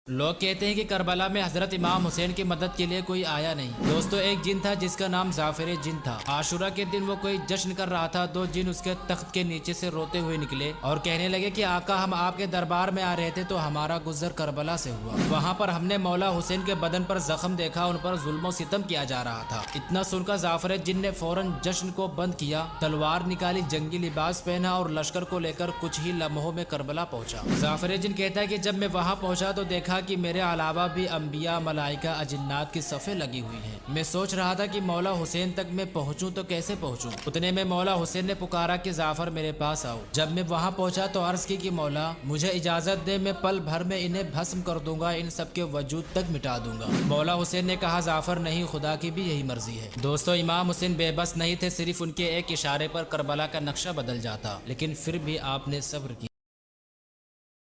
لوگ کہتے ہیں کہ کربلا میں حضرت امام حسین کی مدد کے لیے کوئی آیا نہیں۔ دوستو، ایک جن تھا جس کا نام زعفر جن تھا۔ عاشورہ کے دن وہ کوئی جشن کر رہا تھا۔ دو جن اس کے تخت کے نیچے سے روتے ہوئے نکلے اور کہنے لگے کہ آقا، ہم آپ کے دربار میں آ رہے تھے تو ہمارا گزر کربلا سے ہوا۔ وہاں پر ہم نے مولا حسین کے بدن پر زخم دیکھا، ان پر ظلم و ستم کیا جا رہا تھا۔ اتنا سن کر زعفر جن نے فوراً جشن کو بند کیا، تلوار نکالی، جنگی لباس پہنا اور لشکر کو لے کر کچھ ہی لمحوں میں کربلا پہنچا۔ زعفر جن کہتا ہے کہ جب میں وہاں پہنچا تو دیکھا کہ میرے علاوہ بھی انبیاء، ملائکہ، اجنات کی صفیں لگی ہوئی ہیں۔ میں سوچ رہا تھا کہ مولا حسین تک میں پہنچوں تو کیسے پہنچوں۔ اتنے میں مولا حسین نے پکارا کہ زعفر میرے پاس آؤ۔ جب میں وہاں پہنچا تو عرض کی کہ مولا مجھے اجازت دے، میں پل بھر میں انہیں بھسم کر دوں گا، ان سب کے وجود تک مٹا دوں گا۔ مولا حسین نے کہا زعفر نہیں، خدا کی بھی یہی مرضی ہے۔ دوستو، امام حسین بے بس نہیں تھے، صرف ان کے ایک اشارے پر کربلا کا نقشہ بدل جاتا، لیکن پھر بھی آپ نے صبر کیا۔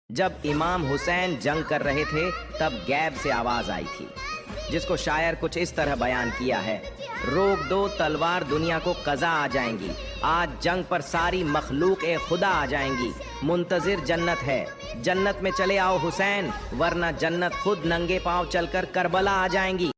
جب امام حسین جنگ کر رہے تھے تب غیب سے آواز آئی تھی، جس کو شاعر کچھ اس طرح بیان کیا ہے: روک دو تلوار، دنیا کو قضا آ جائیں گی، آج جنگ پر ساری مخلوق خدا آ جائیں گی، منتظر جنت ہے، جنت میں چلے آؤ حسین، ورنہ جنت خود ننگے پاؤں چل کر کربلا آ جائیں گی۔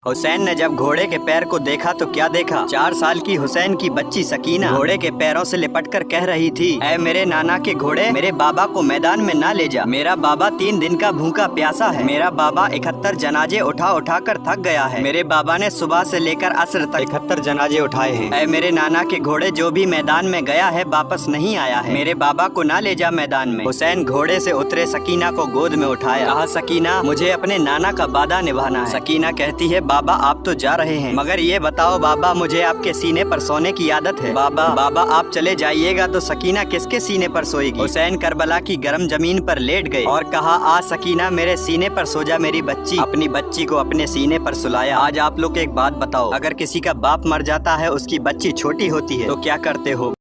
حسین نے جب گھوڑے کے پیر کو دیکھا تو کیا دیکھا؟ 4 سال کی حسین کی بچی سکینہ گھوڑے کے پیروں سے لپٹ کر کہہ رہی تھی: اے میرے نانا کے گھوڑے، میرے بابا کو میدان میں نہ لے جا، میرا بابا 3 دن کا بھوکا پیاسا ہے، میرا بابا 71 جنازے اٹھا کر تھک گیا ہے، میرے بابا نے صبح سے لے کر عصر تک 71 جنازے اٹھائے ہیں۔ اے میرے نانا کے گھوڑے، جو بھی میدان میں گیا ہے واپس نہیں آیا ہے، میرے بابا کو نہ لے جا میدان میں۔ حسین گھوڑے سے اترے، سکینہ کو گود میں اٹھایا، کہا: سکینہ، مجھے اپنے نانا کا وعدہ نبھانا ہے۔ سکینہ کہتی ہے: بابا آپ تو جا رہے ہیں، مگر یہ بتاؤ بابا، مجھے آپ کے سینے پر سونے کی عادت ہے۔ بابا آپ چلے جائیے گا تو سکینہ کس کے سینے پر سوئے گی؟ حسین کربلا کی گرم زمین پر لیٹ گئے اور کہا: آ سکینہ، میرے سینے پر سو جا میری بچی۔ اپنی بچی کو اپنے سینے پر سلایا۔ آج آپ لوگ ایک بات بتاؤ، اگر کسی کا باپ مر جاتا ہے، اس کی بچی چھوٹی ہوتی ہے، تو کیا کرتے ہو؟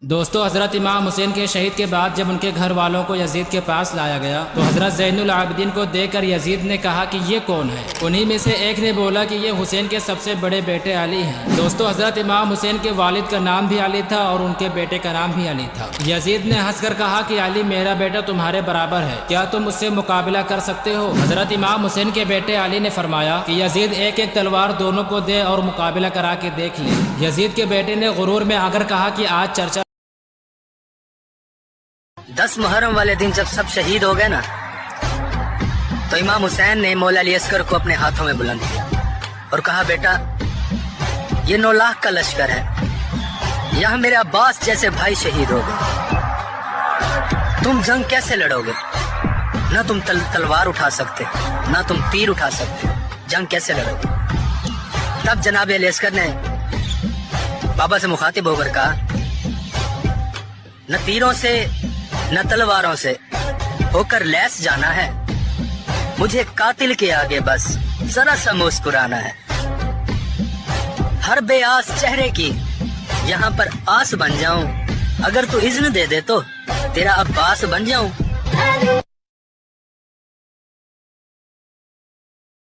دوستو، حضرت امام حسین کے شہید کے بعد جب ان کے گھر والوں کو یزید کے پاس لایا گیا تو حضرت زین العابدین کو دیکھ کر یزید نے کہا کہ یہ کون ہے؟ انہی میں سے ایک نے بولا کہ یہ حسین کے سب سے بڑے بیٹے علی ہیں۔ دوستو، حضرت امام حسین کے والد کا نام بھی علی تھا اور ان کے بیٹے کا نام بھی علی تھا۔ یزید نے ہنس کر کہا کہ علی میرا بیٹا تمہارے برابر ہے، کیا تم اس سے مقابلہ کر سکتے ہو؟ حضرت امام حسین کے بیٹے علی نے فرمایا کہ یزید ایک ایک تلوار دونوں کو دے اور مقابلہ کرا کے دیکھ لے۔ یزید کے بیٹے نے غرور میں آ کر کہا کہ آج چرچا 10 محرم والے دن جب سب شہید ہو گئے نا، تو امام حسین نے مولا علی اصغر کو اپنے ہاتھوں میں بلند کیا اور کہا: بیٹا، یہ 9 لاکھ کا لشکر ہے، یہاں میرے عباس جیسے بھائی شہید ہو گئے، تم جنگ کیسے لڑو گے؟ نہ تم تلوار اٹھا سکتے، نہ تم تیر اٹھا سکتے، جنگ کیسے لڑو گے؟ تب جناب علی اصغر نے بابا سے مخاطب ہو کر کہا: نہ تیروں سے نہ تلواروں سے ہو کر لیس جانا ہے، مجھے قاتل کے آگے بس ذرا سا مسکرانا ہے، ہر بے آس چہرے کی یہاں پر آس بن جاؤں، اگر تو اذن دے دے تو تیرا عباس بن جاؤں۔